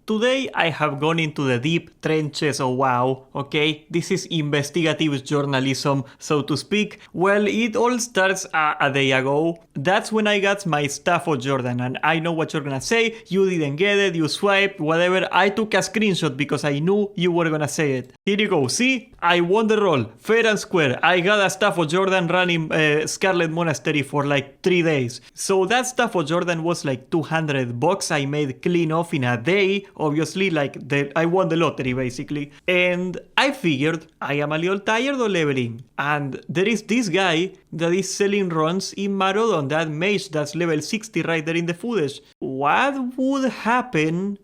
Today I have gone into the deep trenches of WoW, okay? This is investigative journalism, so to speak. Well, it all starts a day ago. That's when I got my Staff of Jordan, and I know what you're gonna say. You didn't get it, you swiped, whatever. I took a screenshot because I knew you were gonna say it. Here you go, see? I won the role, fair and square. I got a Staff of Jordan running Scarlet Monastery for like 3 days. So that Staff of Jordan was like $200 I made clean off in a day. Obviously, like I won the lottery basically. And I figured I am a little tired of leveling. And there is this guy that is selling runs in Maraudon, that mage that's level 60 right there in the footage. What would happen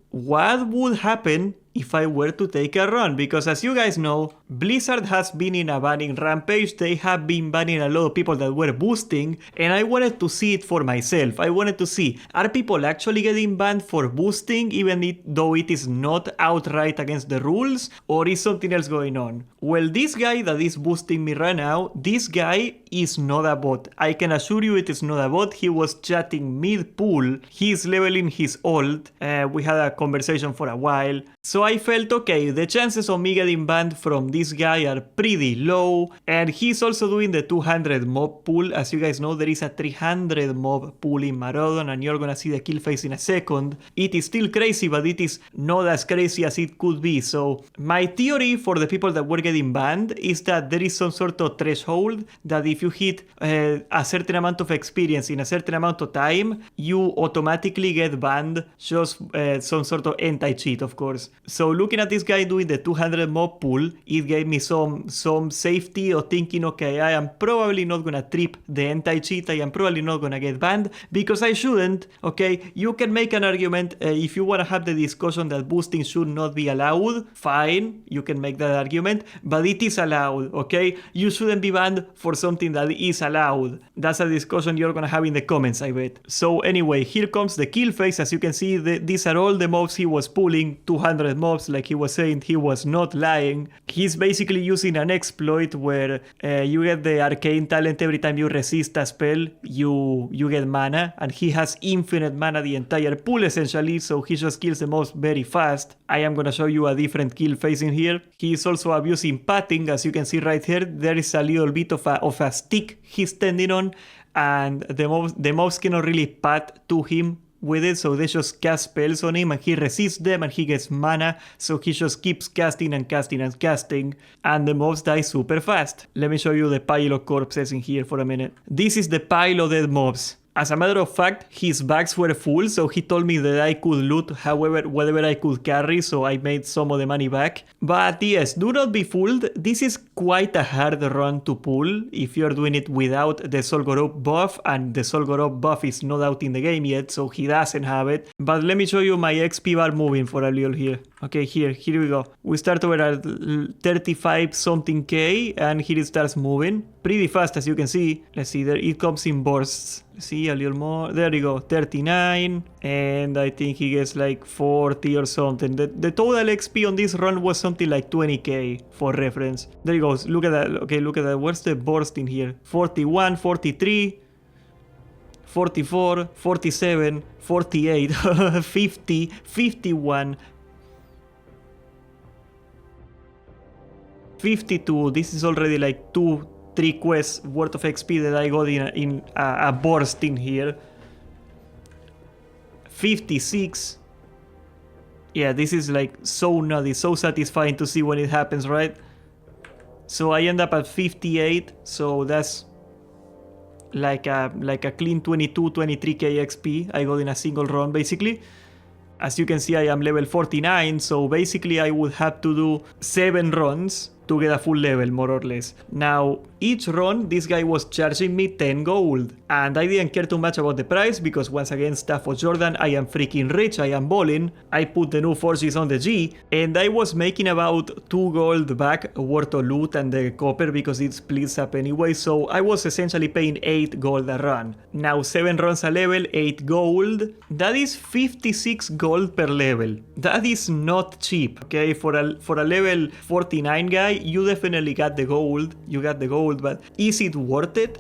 if I were to take a run? Because as you guys know, Blizzard has been in a banning rampage. They have been banning a lot of people that were boosting, and I wanted to see it for myself. I wanted to see, are people actually getting banned for boosting even though it is not outright against the rules, or is something else going on? Well, this guy that is boosting me right now, this guy is not a bot. I can assure you it is not a bot. He was chatting mid-pool. He's leveling his ult. We had a conversation for a while. So I felt, okay, the chances of me getting banned from this guy are pretty low. And he's also doing the 200 mob pool. As you guys know, there is a 300 mob pool in Maraudon, and you're gonna see the kill phase in a second. It is still crazy, but it is not as crazy as it could be. So my theory for the people that were getting banned is that there is some sort of threshold that if you hit a certain amount of experience in a certain amount of time, you automatically get banned. Just some sort of anti-cheat, of course. So looking at this guy doing the 200 mob pool, it gave me some safety of thinking, okay, I am probably not gonna trip the anti-cheat, I am probably not gonna get banned, because I shouldn't, okay? You can make an argument, if you wanna have the discussion that boosting should not be allowed, fine, you can make that argument, but it is allowed, okay? You shouldn't be banned for something that is allowed. That's a discussion you're gonna have in the comments, I bet. So anyway, here comes the kill phase. As you can see, these are all the mobs he was pulling, 200 mobs, like he was saying. He was not lying. He's basically using an exploit where you get the arcane talent every time you resist a spell, you get mana, and he has infinite mana the entire pool essentially, so he just kills the mobs very fast. I am gonna show you a different kill phase in here. He is also abusing patting. As you can see right here, there is a little bit of a stick he's standing on, and the mobs cannot really pat to him with it, so they just cast spells on him and he resists them and he gets mana, so he just keeps casting and casting and casting, and the mobs die super fast. Let me show you the pile of corpses in here for a minute. This is the pile of dead mobs. As a matter of fact, his bags were full, so he told me that I could loot whatever I could carry, so I made some of the money back. But yes, do not be fooled. This is quite a hard run to pull if you're doing it without the Solgorov buff, and the Solgorov buff is not out in the game yet, so he doesn't have it. But let me show you my XP bar moving for a little here. Okay, here we go. We start over at 35 something K, and here it starts moving pretty fast, as you can see. Let's see, there it comes in bursts. See, a little more. There you go, 39, and I think he gets like 40 or something. The total XP on this run was something like 20k for reference. There he goes. Look at that. Okay, look at that. Where's the burst in here? 41, 43, 44, 47, 48, 50, 51, 52. This is already like 3 quests worth of XP that I got in a burst in here. 56. Yeah, this is like so nutty, so satisfying to see when it happens, right? So I end up at 58, so that's like a clean 22, 23k XP I got in a single run basically. As you can see, I am level 49, so basically I would have to do 7 runs to get a full level, more or less. Now, each run, this guy was charging me 10 gold. And I didn't care too much about the price, because once again, Staff of Jordan, I am freaking rich, I am balling. I put the new forges on the G, and I was making about 2 gold back worth of loot and the copper, because it splits up anyway, so I was essentially paying 8 gold a run. Now, 7 runs a level, 8 gold. That is 56 gold per level. That is not cheap, okay? For a level 49 guy, you definitely got the gold. You got the gold, but is it worth it?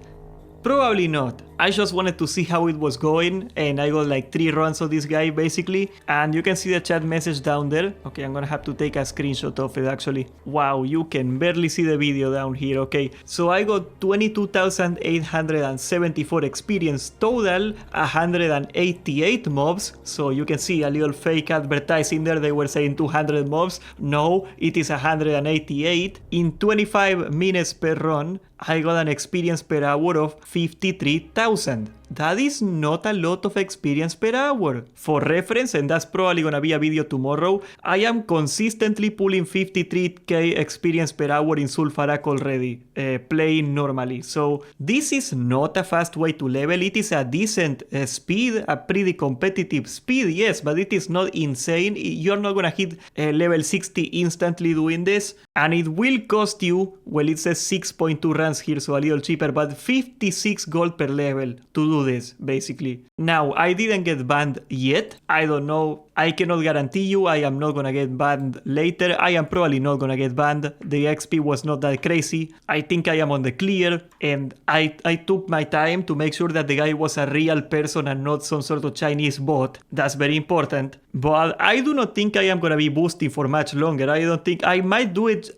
Probably not. I just wanted to see how it was going, and I got like 3 runs of this guy basically, and you can see the chat message down there. Okay, I'm gonna have to take a screenshot of it actually. Wow, you can barely see the video down here. Okay, so I got 22,874 experience total, 188 mobs, so you can see a little fake advertising there. They were saying 200 mobs. No, it is 188. In 25 minutes per run, I got an experience per hour of 53,000. That is not a lot of experience per hour. For reference, and that's probably gonna be a video tomorrow, I am consistently pulling 53k experience per hour in Sulfarak already, playing normally. So this is not a fast way to level. It is a decent speed, a pretty competitive speed, yes, but it is not insane. You're not gonna hit level 60 instantly doing this, and it will cost you, well, it says 6.2 runs here, so a little cheaper, but 56 gold per level to do this, basically. Now, I didn't get banned yet. I don't know. I cannot guarantee you I am not gonna get banned later. I am probably not gonna get banned. The XP was not that crazy. I think I am on the clear, and I took my time to make sure that the guy was a real person and not some sort of Chinese bot. That's very important. But I do not think I am gonna be boosting for much longer. I don't think I might do it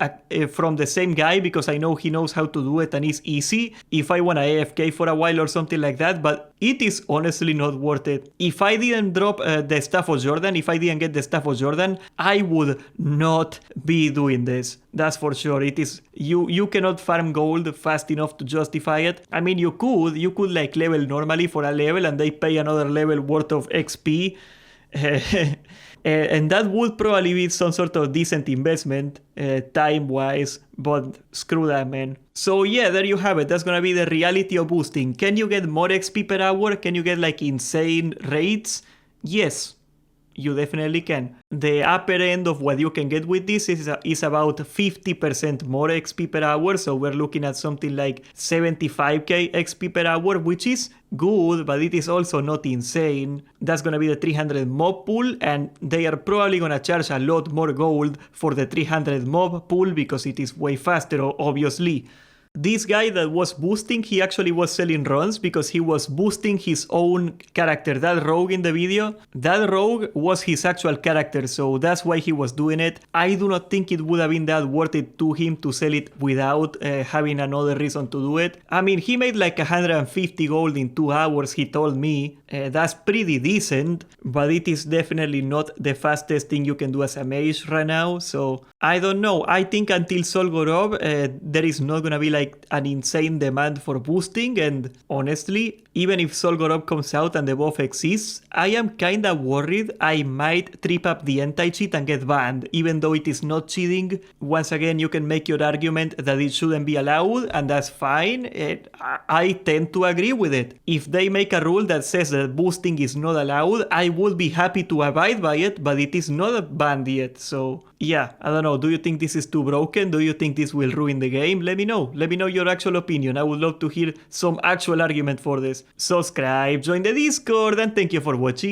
from the same guy, because I know he knows how to do it and it's easy if I wanna AFK for a while or something like that, but it is honestly not worth it. If I didn't drop the Staff of Jordan, if I didn't get the Staff of Jordan, I would not be doing this. That's for sure. It is, you cannot farm gold fast enough to justify it. I mean, you could like level normally for a level and they pay another level worth of XP. And that would probably be some sort of decent investment time-wise, but screw that, man. So yeah, there you have it. That's gonna be the reality of boosting. Can you get more XP per hour? Can you get like insane rates? Yes, you definitely can. The upper end of what you can get with this is about 50% more XP per hour, so we're looking at something like 75k XP per hour, which is good, but it is also not insane. That's gonna be the 300 mob pool, and they are probably gonna charge a lot more gold for the 300 mob pool because it is way faster, obviously. This guy that was boosting, he actually was selling runs because he was boosting his own character. That rogue in the video, that rogue was his actual character, so that's why he was doing it. I do not think it would have been that worth it to him to sell it without having another reason to do it. I mean, he made like 150 gold in 2 hours, he told me. That's pretty decent, but it is definitely not the fastest thing you can do as a mage right now, so I don't know. I think until Sol Gorov, there is not gonna be like an insane demand for boosting, and honestly, even if Sol Gorov comes out and the buff exists, I am kinda worried I might trip up the anti-cheat and get banned, even though it is not cheating. Once again, you can make your argument that it shouldn't be allowed, and that's fine. I tend to agree with it. If they make a rule that says that boosting is not allowed, I would be happy to abide by it, but it is not banned yet, so yeah, I don't know. Do you think this is too broken? Do you think this will ruin the game? Let me know. Let me know your actual opinion. I would love to hear some actual argument for this. Subscribe, join the Discord, and thank you for watching.